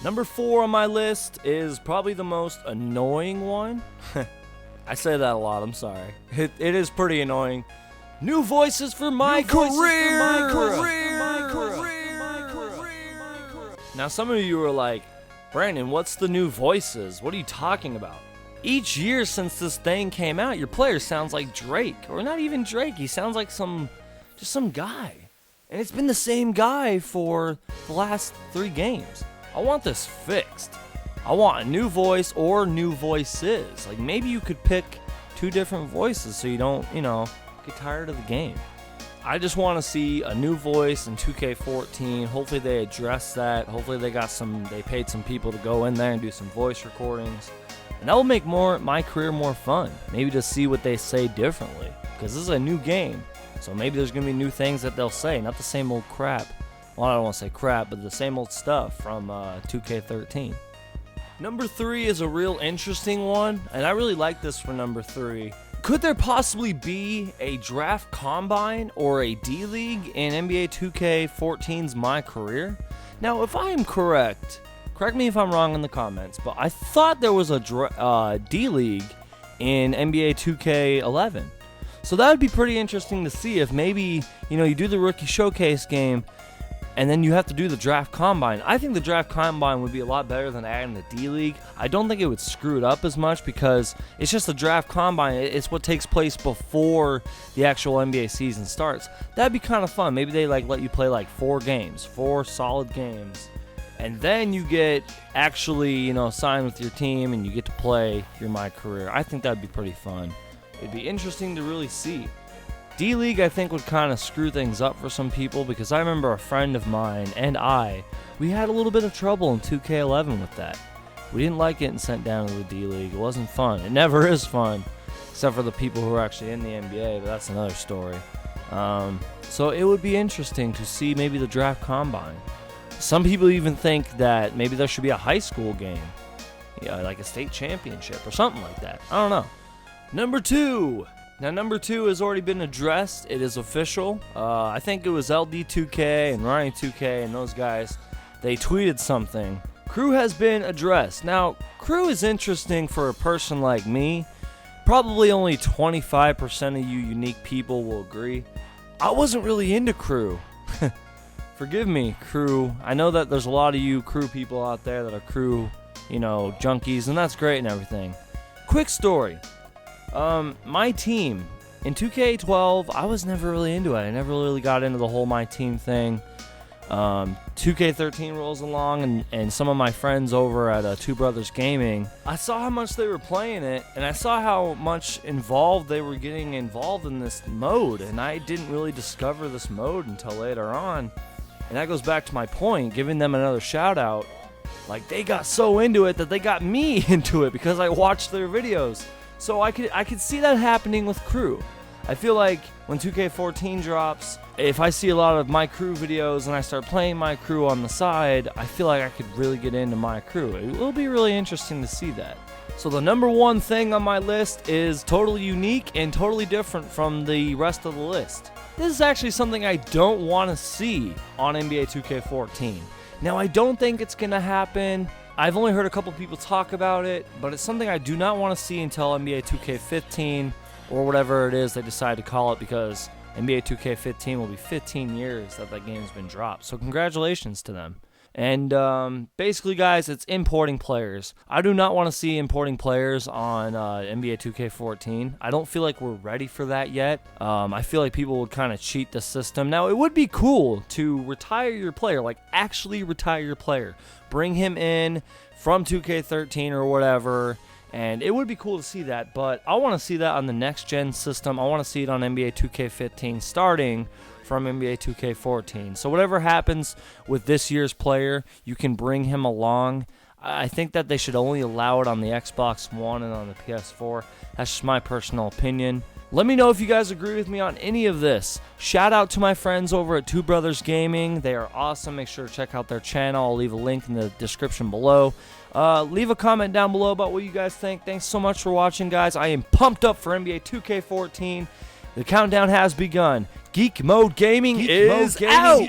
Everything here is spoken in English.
Number 4 on my list is probably the most annoying one. I say that a lot, I'm sorry. It is pretty annoying. New voices for my career! Now some of you are like, Brandon, what's the new voices? What are you talking about? Each year since this thing came out, your player sounds like Drake. Or not even Drake, he sounds like just some guy. And it's been the same guy for the last 3 games. I want this fixed. I want a new voice or new voices. Like maybe you could pick 2 different voices so you don't, get tired of the game. I just want to see a new voice in 2K14. Hopefully they address that. Hopefully they paid some people to go in there and do some voice recordings. And that will make my career more fun. Maybe to see what they say differently. Because this is a new game. So maybe there's going to be new things that they'll say. Not the same old crap. Well, I don't want to say crap, but the same old stuff from 2K13. Number 3 is a real interesting one, and I really like this for number 3. Could there possibly be a draft combine or a D-League in NBA 2K14's My Career? Now, if I am correct me if I'm wrong in the comments, but I thought there was a D-League in NBA 2K11. So that would be pretty interesting to see if maybe, you do the rookie showcase game, and then you have to do the draft combine. I think the draft combine would be a lot better than adding the D-League. I don't think it would screw it up as much because it's just the draft combine. It's what takes place before the actual NBA season starts. That'd be kind of fun. Maybe they let you play 4 solid games. And then you get actually, signed with your team and you get to play your My Career. I think that'd be pretty fun. It'd be interesting to really see. D-League, I think, would kind of screw things up for some people because I remember a friend of mine and we had a little bit of trouble in 2K11 with that. We didn't like getting sent down to the D-League. It wasn't fun. It never is fun, except for the people who are actually in the NBA, but that's another story. So it would be interesting to see maybe the draft combine. Some people even think that maybe there should be a high school game, like a state championship or something like that. I don't know. Number 2. Now, number 2 has already been addressed. It is official. I think it was LD2K and Ryan2K and those guys. They tweeted something. Crew has been addressed. Now, crew is interesting for a person like me. Probably only 25% of you unique people will agree. I wasn't really into crew. Forgive me, crew. I know that there's a lot of you crew people out there that are crew, junkies, and that's great and everything. Quick story. My team, in 2K12, I was never really into it. I never really got into the whole my team thing. 2K13 rolls along, and some of my friends over at Two Brothers Gaming, I saw how much they were playing it, and I saw how much involved they were getting involved in this mode, and I didn't really discover this mode until later on. And that goes back to my point, giving them another shout out. They got so into it that they got me into it because I watched their videos. So I could see that happening with crew. I feel like when 2K14 drops, if I see a lot of My Crew videos and I start playing My Crew on the side, I feel like I could really get into My Crew. It will be really interesting to see that. So the number 1 thing on my list is totally unique and totally different from the rest of the list. This is actually something I don't want to see on NBA 2K14. Now, I don't think it's going to happen. I've only heard a couple people talk about it, but it's something I do not want to see until NBA 2K15 or whatever it is they decide to call it, because NBA 2K15 will be 15 years that game's been dropped. So congratulations to them. And basically, guys, it's importing players. I do not want to see importing players on NBA 2K14. I don't feel like we're ready for that yet. I feel like people would kind of cheat the system. Now, it would be cool to retire your player, actually retire your player. Bring him in from 2K13 or whatever, and it would be cool to see that. But I want to see that on the next-gen system. I want to see it on NBA 2K15 starting from NBA 2K14. So whatever happens with this year's player, you can bring him along. I think that they should only allow it on the Xbox One and on the PS4. That's just my personal opinion. Let me know if you guys agree with me on any of this. Shout out to my friends over at Two Brothers Gaming. They are awesome. Make sure to check out their channel. I'll leave a link in the description below. Leave a comment down below about what you guys think. Thanks so much for watching, guys. I am pumped up for NBA 2K14. The countdown has begun. Geek Mode Gaming is out.